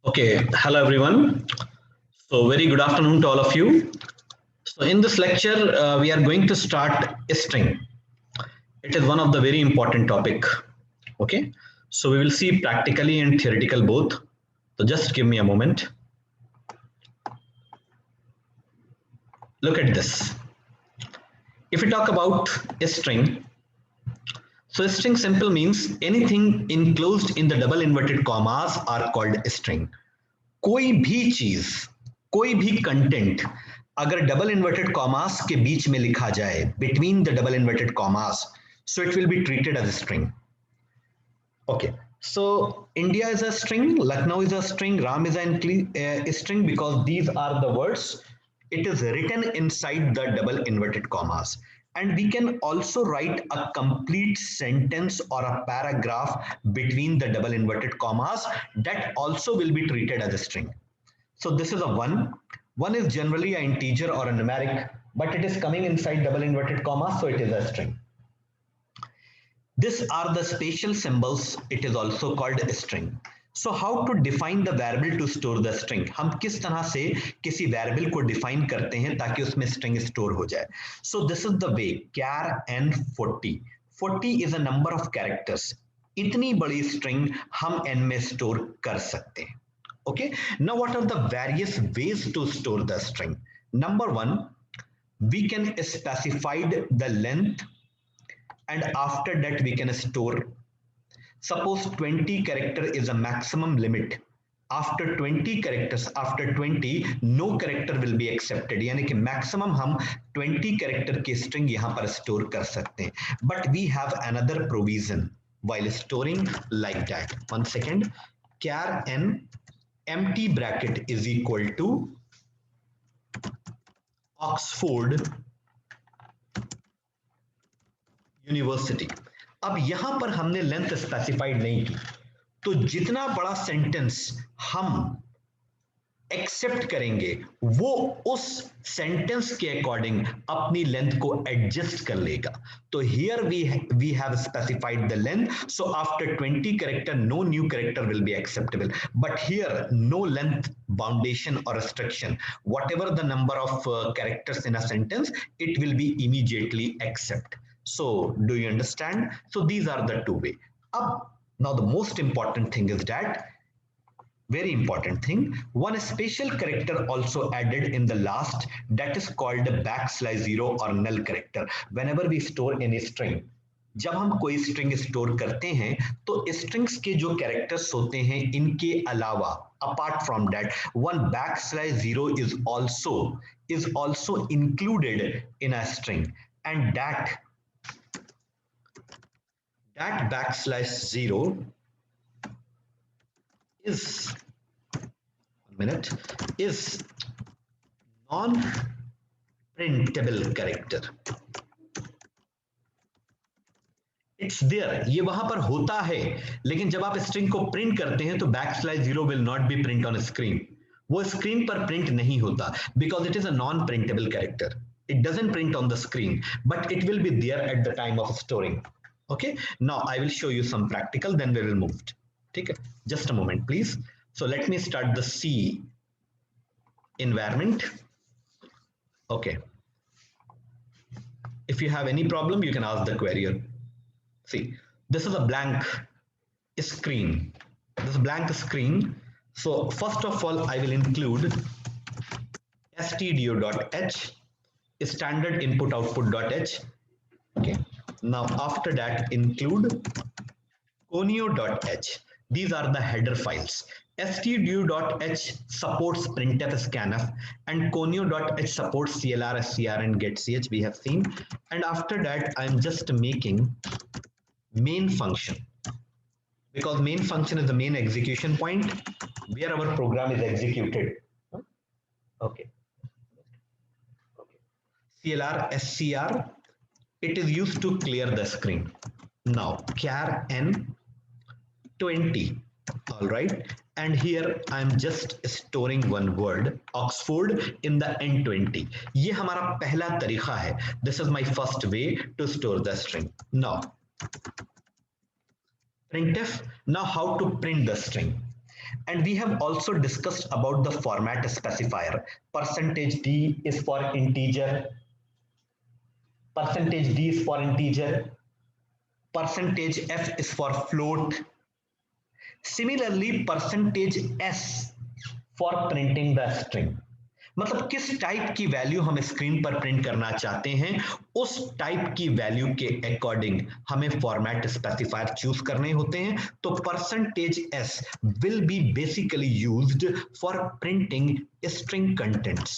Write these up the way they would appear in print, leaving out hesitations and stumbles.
Okay, hello everyone. So very good afternoon to all of you. So in this lecture, we are going to start a string. It is one of the very important topic. Okay, so we will see practically and theoretical both. So just give me a moment. Look at this. If we talk about a string, so a string simple means anything enclosed in the double inverted commas are called a string. कोई भी चीज कोई भी content अगर double inverted commas के बीच में लिखा जाए between the double inverted commas so it will be treated as a string. Okay, so India is a string, Lucknow is a string, Ram is a string because these are the words. It is written inside the double inverted commas, and we can also write a complete sentence or a paragraph between the double inverted commas. That also will be treated as a string. So this is a one. One is generally an integer or a numeric, but it is coming inside double inverted commas, so it is a string. These are the special symbols. It is also called a string. So how to define the variable to store the string? हम किस तरह से किसी variable को define करते हैं ताकि उसमें string store हो जाए? So this is the way. Char n 40. 40 is a number of characters. इतनी बड़ी string हम n में store कर सकते हैं. Okay, now what are the various ways to store the string? Number one, we can specify the length, and after that we can store. Suppose 20 character is a maximum limit. After 20 characters, after 20 no character will be accepted, यानी कि maximum हम 20 character की string यहाँ पर store कर सकते हैं. But we have another provision while storing like that. One second. Char n empty bracket is equal to Oxford university. अब यहां पर हमने लेंथ स्पेसिफाइड नहीं की, तो जितना बड़ा सेंटेंस हम एक्सेप्ट करेंगे वो उस सेंटेंस के अकॉर्डिंग अपनी लेंथ को एडजस्ट कर लेगा. तो here we have specified the length, so after 20 character no new character will be acceptable, but here no length boundation और restriction. Whatever the number of characters in a sentence, it will be immediately accept. So do you understand? So these are the two way. Now the most important thing is that, very important thing, one special character also added in the last, that is called backslash zero or null character. Whenever we store any string, जब हम कोई string store करते हैं तो strings के जो characters होते हैं इनके अलावा, apart from that, one backslash zero is also included in a string, and that backslash zero is, one minute, is non-printable character. It's there, ये वहां पर होता है, लेकिन जब आप स्ट्रिंग को प्रिंट करते हैं तो backslash zero will not be print on screen. वो स्क्रीन पर प्रिंट नहीं होता because it is a non printable character. It doesn't print on the screen, but it will be there at the time of storing. Okay, now I will show you some practical, then we will move. Okay, just a moment please. So let me start the C environment. Okay, if you have any problem you can ask the query. See, this is a blank screen. This is a blank screen. So first of all I will include stdio.h, standard input output.h. Okay, now after that include conio.h. These are the header files. stdio.h supports printf, scanf, and conio.h supports clr, scr, and getch. We have seen. And after that I'm just making main function, because main function is the main execution point where our program is executed. Okay. CLR, SCR, it is used to clear the screen. Now char n 20, all right, and here I am just storing one word Oxford in the n20. ये हमारा पहला तरीका है. This is my first way to store the string. Now printf, now how to print the string? And we have also discussed about the format specifier. Percentage D is for integer. Percentage D is for integer. Percentage F is for float. Similarly, percentage S for printing the string. मतलब किस type की value हम screen पर print करना चाहते हैं, उस type की वैल्यू के अकॉर्डिंग हमें फॉर्मेट स्पेसिफायर चूज करने होते हैं. तो percentage S will be basically used for printing string contents.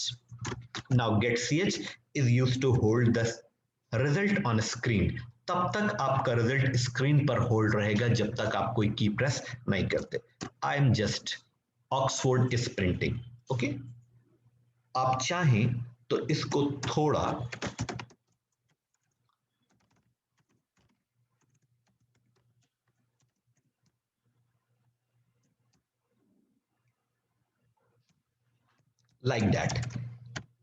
Now get ch is used to hold the result on screen. तब तक आपका रिजल्ट स्क्रीन पर होल्ड रहेगा जब तक आप कोई की प्रेस नहीं करते. I am just Oxford is printing. Okay, आप चाहें तो इसको थोड़ा like that.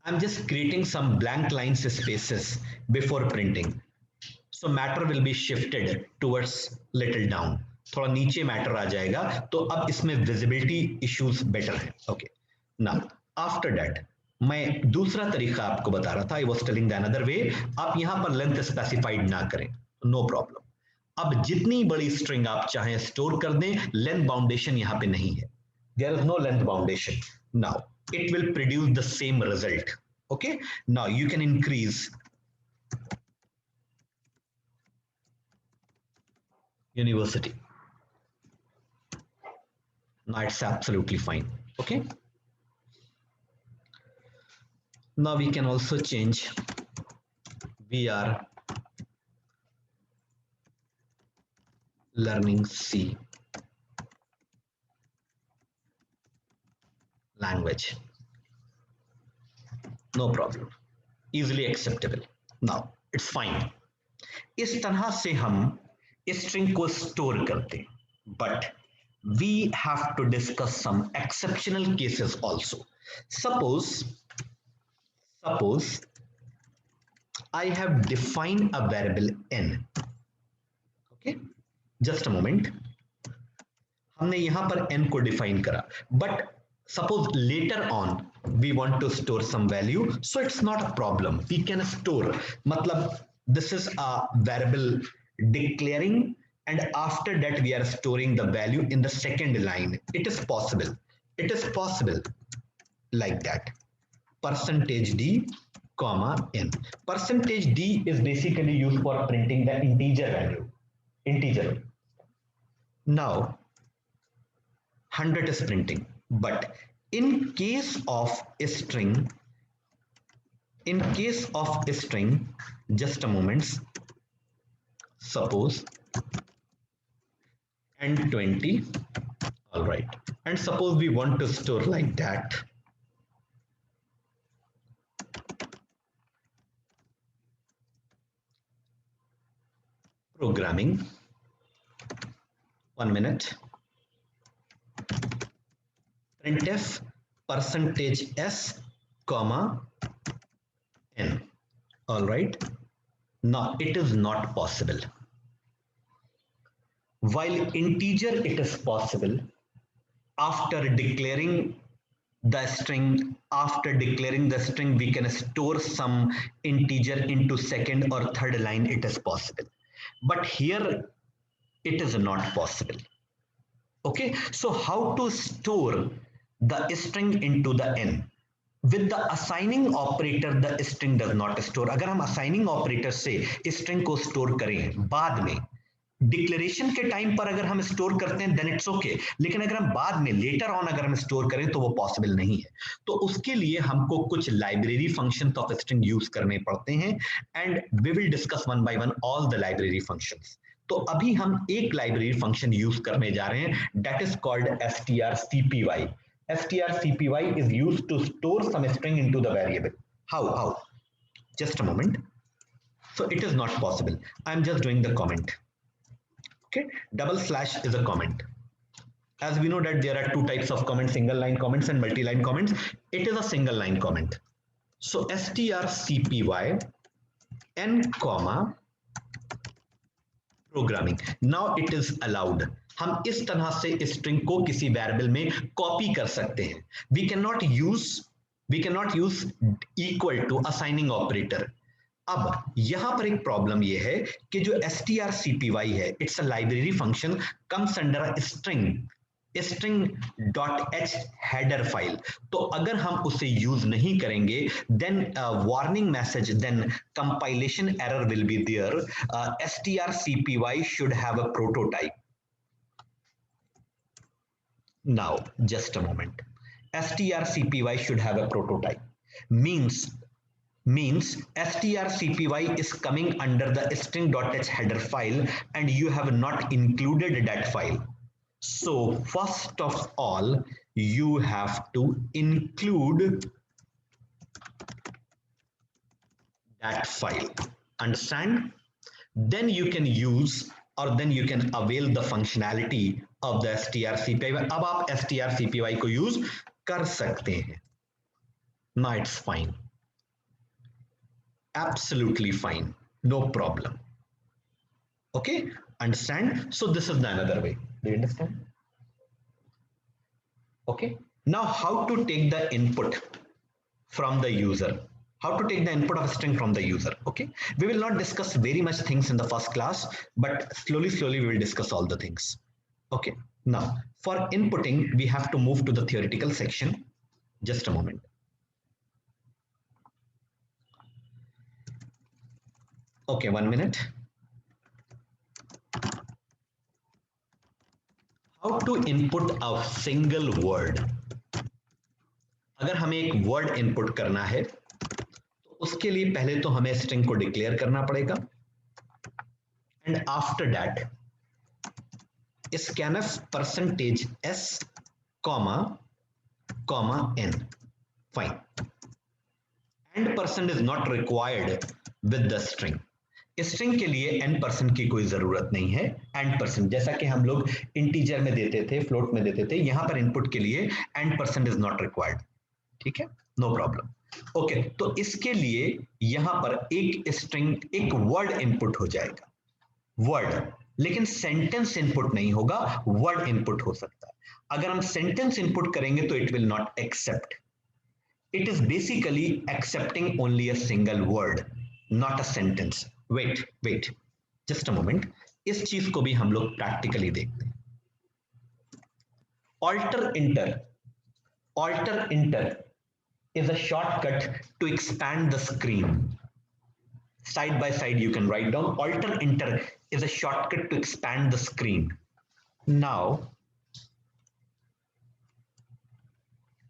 I'm just creating some blank lines spaces before printing. So matter will be shifted towards little down. थोड़ा नीचे मैटर आ जाएगा, तो अब इसमें विजिबिलिटी इश्यूज बेटर है. ओके, नाउ आफ्टर दैट मैं दूसरा तरीका आपको बता रहा था. I was telling the another way. आप यहां पर लेंथ स्पेसिफाइड ना करें, नो प्रॉब्लम. अब जितनी बड़ी स्ट्रिंग आप चाहें स्टोर कर दें, लेंथ बाउंडेशन यहां पे नहीं है. There is no length boundation. Now it will produce the same result. Okay, now you can increase university. Now it's absolutely fine. Okay, now we can also change. We are learning C language. No problem, easily acceptable. Now it's fine. इस तरह से हम string को store करते हैं, but we have to discuss some exceptional cases also. Suppose I have defined a variable n. Okay, just a moment. हमने यहां पर n को डिफाइन करा, but suppose later on we want to store some value, so it's not a problem. We can store. मतलब this is a variable declaring, and after that we are storing the value in the second line. It is possible. It is possible like that. Percentage D comma n. Percentage D is basically used for printing the integer value. Integer. Now 100 is printing, but in case of a string, just a moment, suppose n20, all right, and suppose we want to store like that. Programming, 1 minute. printf percentage s comma n. All right, now it is not possible. While integer it is possible. After declaring the string we can store some integer into second or third line. It is possible, but here it is not possible. Okay, so how to store the string into the n? With the assigning operator the string does not store. अगर हम assigning operator से string को store करें बाद में, declaration के time पर अगर हम स्टोर करते हैं देन इट्स ओके, लेकिन अगर हम बाद में लेटर ऑन अगर हम स्टोर करें तो वो पॉसिबल नहीं है. तो उसके लिए हमको कुछ library functions of string use करने पड़ते हैं, and we will discuss one by one all the library functions. तो अभी हम एक लाइब्रेरी फंक्शन यूज करने जा रहे हैं, that is called strcpy. strcpy is used to store some string into the variable. How? Just a moment. So it is not possible. I am just doing the comment. Okay, double slash is a comment. As we know that there are two types of comments, single line comments and multi-line comments. It is a single line comment. So strcpy n comma programming. Now it is allowed. हम इस तरह से string को किसी variable में copy कर सकते हैं. We can not use equal to assigning operator. अब यहां पर एक प्रॉब्लम यह है कि जो strcpy है, it's a library function, comes under a string.h header file. तो अगर हम उसे यूज नहीं करेंगे, then warning message, then compilation error will be there. strcpy should have a prototype. Now, just a moment. strcpy should have a prototype. Means strcpy is coming under the string.h header file and you have not included that file. So first of all, you have to include that file. Understand? Then you can use or then you can avail the functionality of the strcpy. अब आप strcpy को use कर सकते हैं. Now it's fine. Absolutely fine. No problem. Okay? Understand? So this is the another way. Do you understand? Okay. Now how to take the input from the user? How to take the input of a string from the user? Okay. We will not discuss very much things in the first class, but slowly we will discuss all the things. Okay. Now for inputting, we have to move to the theoretical section. Just a moment. Okay, 1 minute. How to input a single word? अगर हमें एक word input करना है तो उसके लिए पहले तो हमें स्ट्रिंग को डिक्लेयर करना पड़ेगा and after that scanf %s comma n. Fine. And % is not required with the string. String के लिए n% की कोई जरूरत नहीं है. n%, जैसा कि हम लोग इंटीजर में देते थे, फ्लोट में देते थे, यहां पर इनपुट के लिए n% इज नॉट रिक्वायर्ड. ठीक है, नो प्रॉब्लम. ओके, तो इसके लिए यहां पर एक स्ट्रिंग, एक वर्ड इनपुट हो जाएगा. वर्ड, लेकिन सेंटेंस इनपुट नहीं होगा, वर्ड इनपुट हो सकता है. अगर हम सेंटेंस इनपुट करेंगे तो it will not accept. It is basically accepting only a single word, not a sentence. Wait, just a moment. इस चीज को भी हम लोग प्रैक्टिकली देखते हैं. Alter enter is a shortcut to expand the screen. Side by side you can write down alter enter is a shortcut to expand the screen. Now,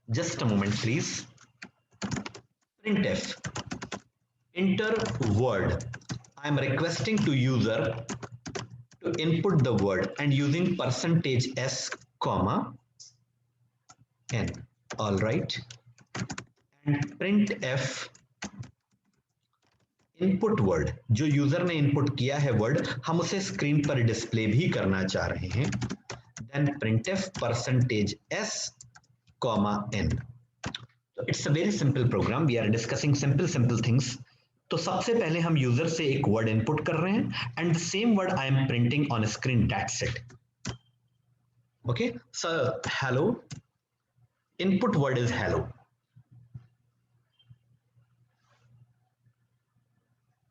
just a moment please. Printf enter word. I am requesting to user to input the word and using %s comma n. All right. And printf input word, जो user ने input किया है word, हम उसे screen पर display भी करना चाह रहे हैं. Then printf %s comma n. So it's a very simple program. We are discussing simple things. तो सबसे पहले हम यूजर से एक वर्ड इनपुट कर रहे हैं and the same word I am printing on a screen. That's it. Okay, so hello. Input word is hello.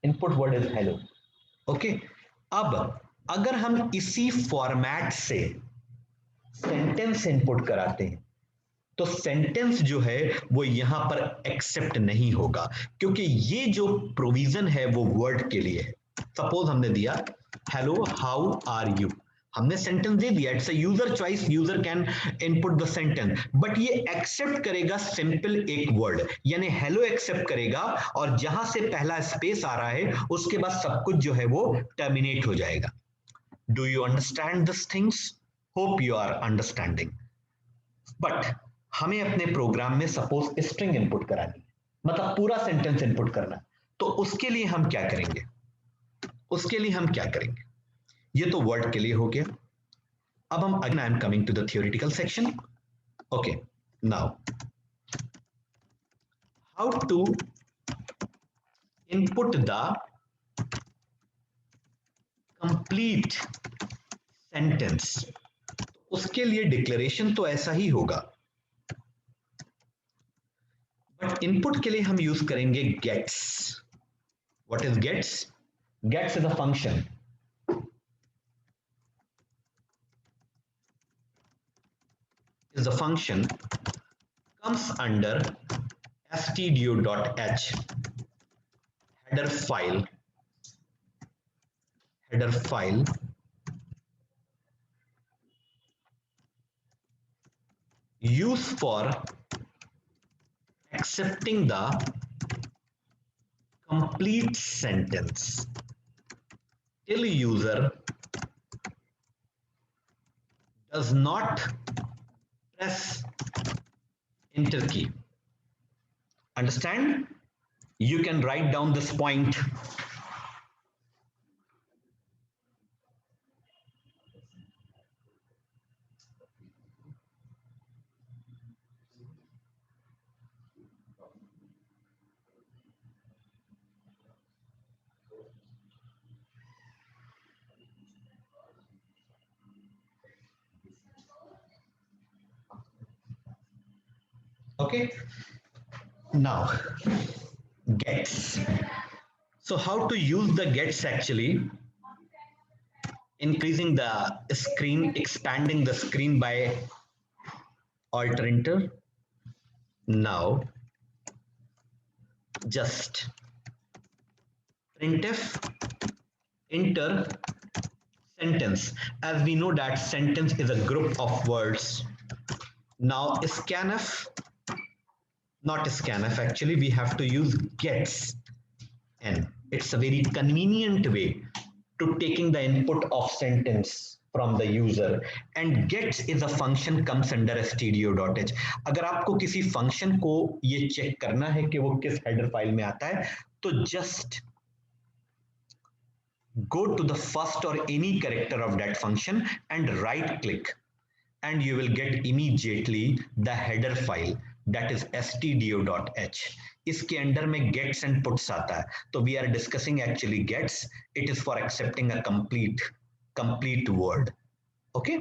Input word is hello. Okay. अब अगर हम इसी फॉर्मेट से सेंटेंस इनपुट कराते हैं तो सेंटेंस जो है वो यहां पर एक्सेप्ट नहीं होगा, क्योंकि ये जो प्रोविजन है वो वर्ड के लिए है. सपोज हमने दिया हेलो हाउ आर यू, हमने सेंटेंस दे दिया. It's a user choice, user can input the sentence, but ये एक्सेप्ट करेगा सिंपल एक वर्ड, यानी हेलो एक्सेप्ट करेगा और जहां से पहला स्पेस आ रहा है उसके बाद सब कुछ जो है वो टर्मिनेट हो जाएगा. Do you understand this things? Hope you are understanding. But हमें अपने प्रोग्राम में सपोज स्ट्रिंग इनपुट करानी, मतलब पूरा सेंटेंस इनपुट करना, तो उसके लिए हम क्या करेंगे? ये तो वर्ड के लिए हो गया. अब हम again I am coming to the theoretical section. Okay, now how to input the complete sentence. उसके लिए डिक्लेरेशन तो ऐसा ही होगा, बट इनपुट के लिए हम यूज करेंगे gets. What is gets? Gets is a function, is a function comes under stdio.h header file used for accepting the complete sentence till user does not press enter key. Understand? You can write down this point. Okay, now gets. So how to use the gets actually? Increasing the screen, expanding the screen by alt enter. Now just printf enter sentence. As we know that sentence is a group of words. Now scanf, not scanf, actually we have to use gets n. It's a very convenient way to taking the input of sentence from the user, and gets is a function comes under stdio.h. अगर आपको किसी function को ये check करना है कि वो किस हेडर फाइल में आता है, तो just go to the first or any character of that function and right click, and you will get immediately the header file, that is stdio.h. इसके अंडर में gets and puts आता है, तो we are discussing actually gets. It is for accepting a complete word. Okay,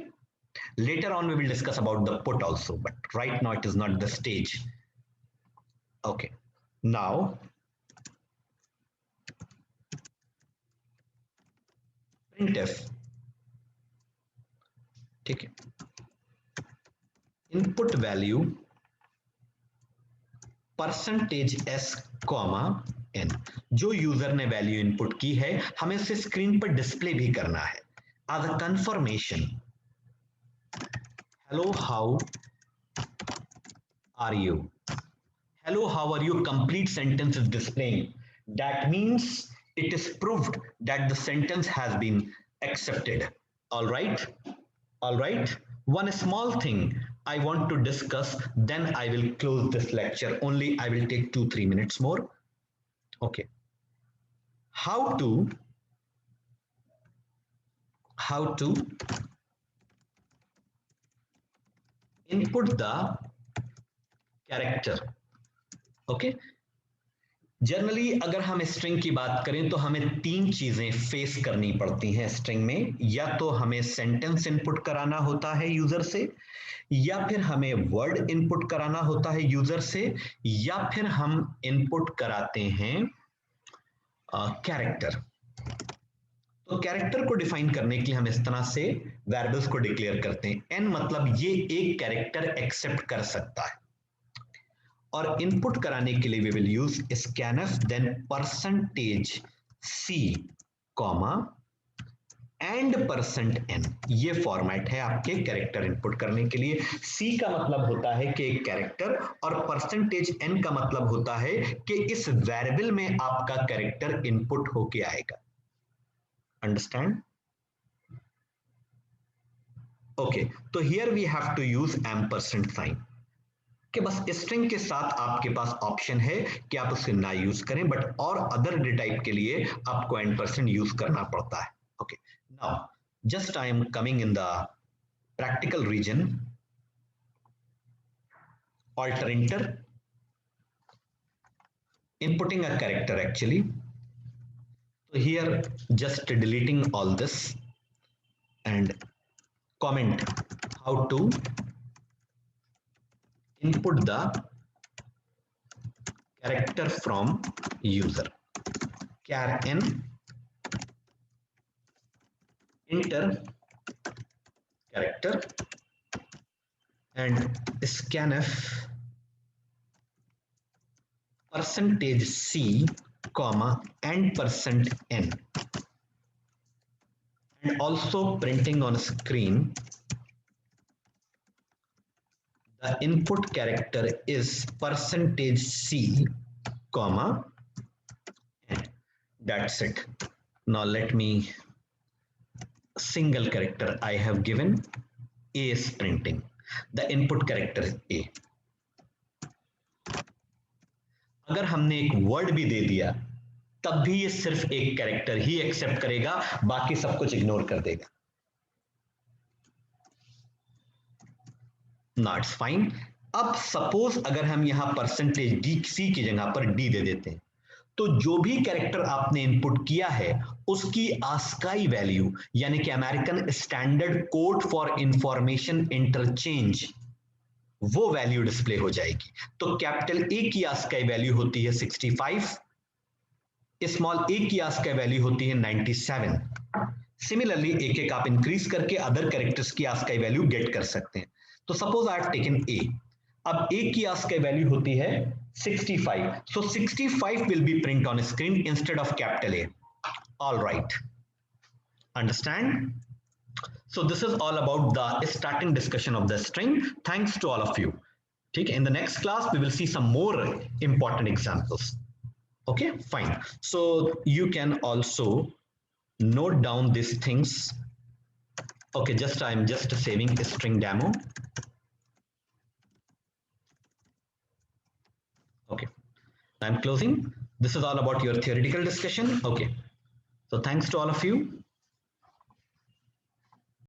later on we will discuss about the put also, but right now it is not the stage. Okay, now printf, ठीक है, input value %s, n, जो user ने value input की है हमें उसे screen पर display भी करना है as a confirmation. Hello, how are you? Hello, how are you? Complete sentence is displaying. That means it is proved that the sentence has been accepted. All right. All right. One small thing I want to discuss, then I will close this lecture. Only I will take 2-3 minutes more. Okay. How to input the character. Okay. Generally अगर हम string की बात करें तो हमें 3 चीजें face करनी पड़ती हैं स्ट्रिंग में, या तो हमें सेंटेंस इनपुट कराना होता है यूजर से, या फिर हमें वर्ड इनपुट कराना होता है यूजर से, या फिर हम इनपुट कराते हैं कैरेक्टर। तो कैरेक्टर को डिफाइन करने के लिए हम इस तरह से वेरिएबल्स को डिक्लेयर करते हैं। एन मतलब ये एक कैरेक्टर एक्सेप्ट कर सकता है, और इनपुट कराने के लिए we will use scanf, then %c, and %n। ये फॉर्मेट है आपके कैरेक्टर इनपुट करने के लिए। c का मतलब होता है कि एक कैरेक्टर, और %n का मतलब होता है कि इस वेरिएबल में आपका कैरेक्टर इनपुट होके आएगा। अंडरस्टैंड? ओके, तो here we have to use ampersand sign, कि बस स्ट्रिंग के साथ आपके पास ऑप्शन है कि आप उसे ना यूज करें, बट और अदर डेटा टाइप के लिए आपको एम्परसेंड यूज करना पड़ता है। Okay, now just I am coming in the practical reason, alter enter, inputting a character actually. So here just deleting all this and comment how to input the character from user. Char n enter character and scanf %c comma and %n, and also printing on screen the input character is %c comma n. That's it. Now let me, single character I have given, a is printing, the input character is a. अगर हमने एक word भी दे दिया तब भी ये सिर्फ एक कैरेक्टर ही एक्सेप्ट करेगा, बाकी सब कुछ इग्नोर कर देगा. Not fine. अब सपोज अगर हम यहां परसेंटेज डी सी की जगह पर डी दे देते हैं, तो जो भी कैरेक्टर आपने इनपुट किया है उसकी आस्काई वैल्यू यानी कि American standard code for information interchange, वो वैल्यू डिस्प्ले हो जाएगी. तो कैपिटल ए की आस्काई वैल्यू होती है 65, स्मॉल ए की आस्काई वैल्यू होती है 97. सिमिलरली एक एक आप इंक्रीज करके अदर कैरेक्टर्स की आस्काई वैल्यू गेट कर सकते हैं. तो suppose I have taken a. अब ए की आस्काई वैल्यू होती है 65. So 65 will be print on screen instead of capital A. All right. Understand? So this is all about the starting discussion of the string. Thanks to all of you. Okay. In the next class, we will see some more important examples. Okay, fine. So you can also note down these things. Okay, I'm just saving a string demo. Okay. I'm closing. This is all about your theoretical discussion. Okay. So thanks to all of you.